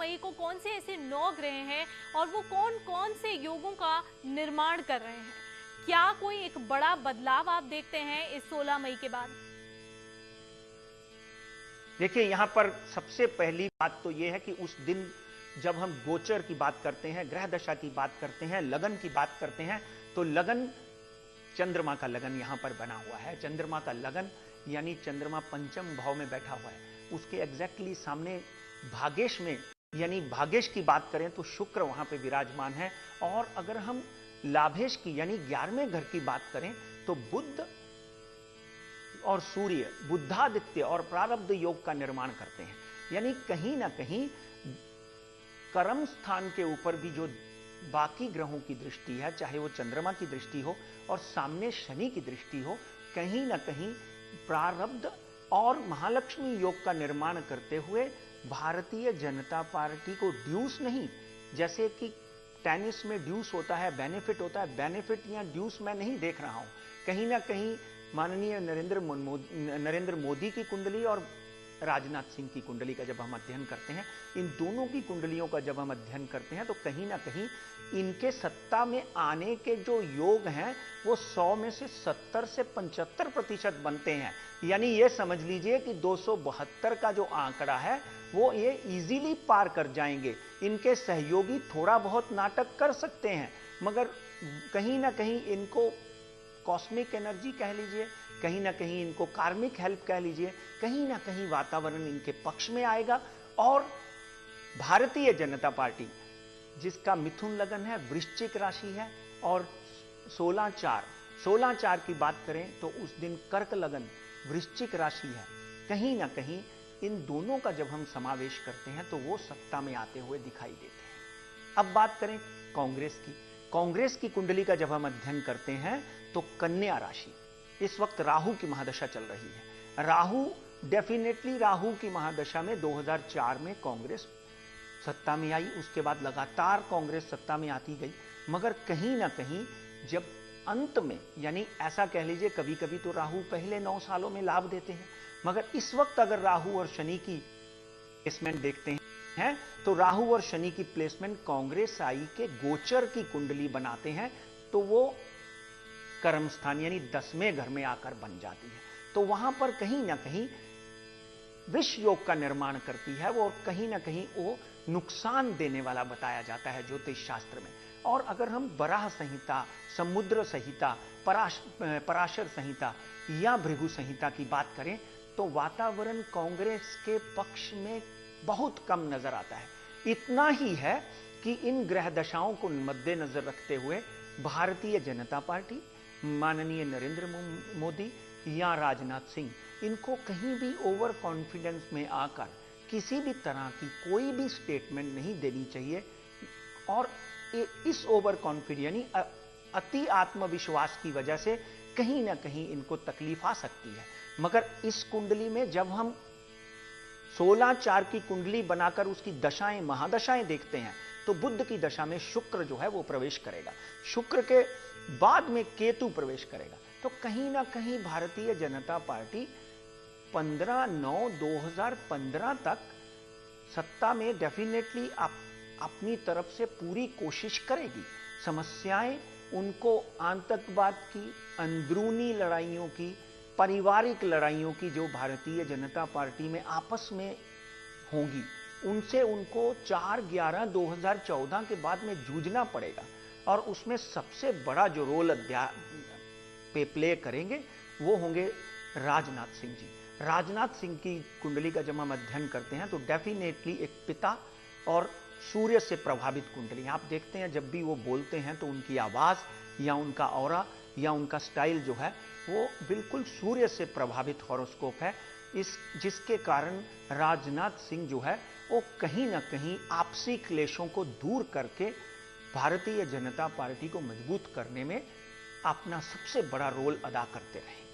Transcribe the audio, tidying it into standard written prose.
मई को कौन से ऐसे 9 ग्रह हैं और वो कौन कौन से योगों का निर्माण कर रहे हैं? क्या कोई एक बड़ा बदलाव आप देखते हैं इस 16 मई के बाद? देखिए, यहां पर सबसे पहली बात तो यह है कि उस दिन जब हम गोचर की बात करते हैं, ग्रह दशा की बात करते हैं, लगन की बात करते हैं, तो लगन चंद्रमा का लगन यहां पर बना हुआ है। चंद्रमा का लगन यानी चंद्रमा पंचम भाव में बैठा हुआ है, उसके एग्जैक्टली सामने भागेश में, यानी भागेश की बात करें तो शुक्र वहां पे विराजमान है। और अगर हम लाभेश की यानी 11वें घर की बात करें तो बुध और सूर्य बुद्धादित्य और प्रारब्ध योग का निर्माण करते हैं। यानी कहीं ना कहीं कर्म स्थान के ऊपर भी जो बाकी ग्रहों की दृष्टि है, चाहे वो चंद्रमा की दृष्टि हो और सामने शनि की दृष्टि हो, कहीं ना कहीं प्रारब्ध और महालक्ष्मी योग का निर्माण करते हुए भारतीय जनता पार्टी को ड्यूस नहीं, जैसे कि टेनिस में ड्यूस होता है, बेनिफिट होता है, बेनिफिट या ड्यूस मैं नहीं देख रहा हूं। कहीं ना कहीं माननीय नरेंद्र मोदी की कुंडली और राजनाथ सिंह की कुंडली का जब हम अध्ययन करते हैं, इन दोनों की कुंडलियों का जब हम अध्ययन करते हैं, तो कहीं ना कहीं इनके सत्ता में आने के जो योग हैं वो 100 में से 70 से 75% बनते हैं। यानी ये समझ लीजिए कि 272 का जो आंकड़ा है वो ये इजीली पार कर जाएंगे। इनके सहयोगी थोड़ा बहुत नाटक कर सकते हैं, मगर कहीं ना कहीं इनको कॉस्मिक एनर्जी कह लीजिए, कहीं ना कहीं इनको कार्मिक हेल्प कह लीजिए, कहीं ना कहीं वातावरण इनके पक्ष में आएगा। और भारतीय जनता पार्टी जिसका मिथुन लगन है, वृश्चिक राशि है, और 16/4 की बात करें तो उस दिन कर्क लगन वृश्चिक राशि है। कहीं ना कहीं इन दोनों का जब हम समावेश करते हैं तो वो सत्ता में आते हुए दिखाई देते हैं। अब बात करें कांग्रेस की कुंडली का जब हम अध्ययन करते हैं तो कन्या राशि, इस वक्त राहु की महादशा चल रही है। राहु की महादशा में 2004 में कांग्रेस सत्ता में आई, उसके बाद लगातार कांग्रेस सत्ता में आती गई, मगर कहीं ना कहीं जब अंत में, यानी ऐसा कह लीजिए कभी कभी तो राहु पहले 9 सालों में लाभ देते हैं, मगर इस वक्त अगर राहु और शनि की प्लेसमेंट देखते हैं तो राहु और शनि की प्लेसमेंट कांग्रेस आई के गोचर की कुंडली बनाते हैं, तो वो कर्म स्थान यानी 10वें घर में आकर बन जाती है। तो वहां पर कहीं ना कहीं विष योग का निर्माण करती है वो, और कहीं ना कहीं वो नुकसान देने वाला बताया जाता है ज्योतिष शास्त्र में। और अगर हम बराह संहिता, समुद्र संहिता, पराशर संहिता या भृगु संहिता की बात करें तो वातावरण कांग्रेस के पक्ष में बहुत कम नजर आता है। इतना ही है कि इन ग्रह दशाओं को मद्देनजर रखते हुए भारतीय जनता पार्टी, माननीय नरेंद्र मोदी या राजनाथ सिंह, इनको कहीं भी ओवर कॉन्फिडेंस में आकर किसी भी तरह की कोई भी स्टेटमेंट नहीं देनी चाहिए। और इस ओवर कॉन्फिडेंस यानी अति आत्मविश्वास की वजह से कहीं ना कहीं इनको तकलीफ आ सकती है। मगर इस कुंडली में जब हम 16/4 की कुंडली बनाकर उसकी दशाएं महादशाएं देखते हैं तो बुध की दशा में शुक्र जो है वो प्रवेश करेगा, शुक्र के बाद में केतु प्रवेश करेगा। तो कहीं ना कहीं भारतीय जनता पार्टी 15/9/2015 तक सत्ता में डेफिनेटली अपनी तरफ से पूरी कोशिश करेगी। समस्याएं उनको आतंकवाद की, अंदरूनी लड़ाइयों की, पारिवारिक लड़ाइयों की जो भारतीय जनता पार्टी में आपस में होंगी, उनसे उनको 4/11/2014 के बाद में जूझना पड़ेगा। और उसमें सबसे बड़ा जो रोल प्ले करेंगे वो होंगे राजनाथ सिंह जी। राजनाथ सिंह की कुंडली का जब हम अध्ययन करते हैं तो डेफिनेटली एक पिता और सूर्य से प्रभावित कुंडली। आप देखते हैं जब भी वो बोलते हैं तो उनकी आवाज या उनका ऑरा या उनका स्टाइल जो है वो बिल्कुल सूर्य से प्रभावित हॉरोस्कोप है, जिसके कारण राजनाथ सिंह जो है वो कहीं ना कहीं आपसी क्लेशों को दूर करके भारतीय जनता पार्टी को मजबूत करने में अपना सबसे बड़ा रोल अदा करते रहे।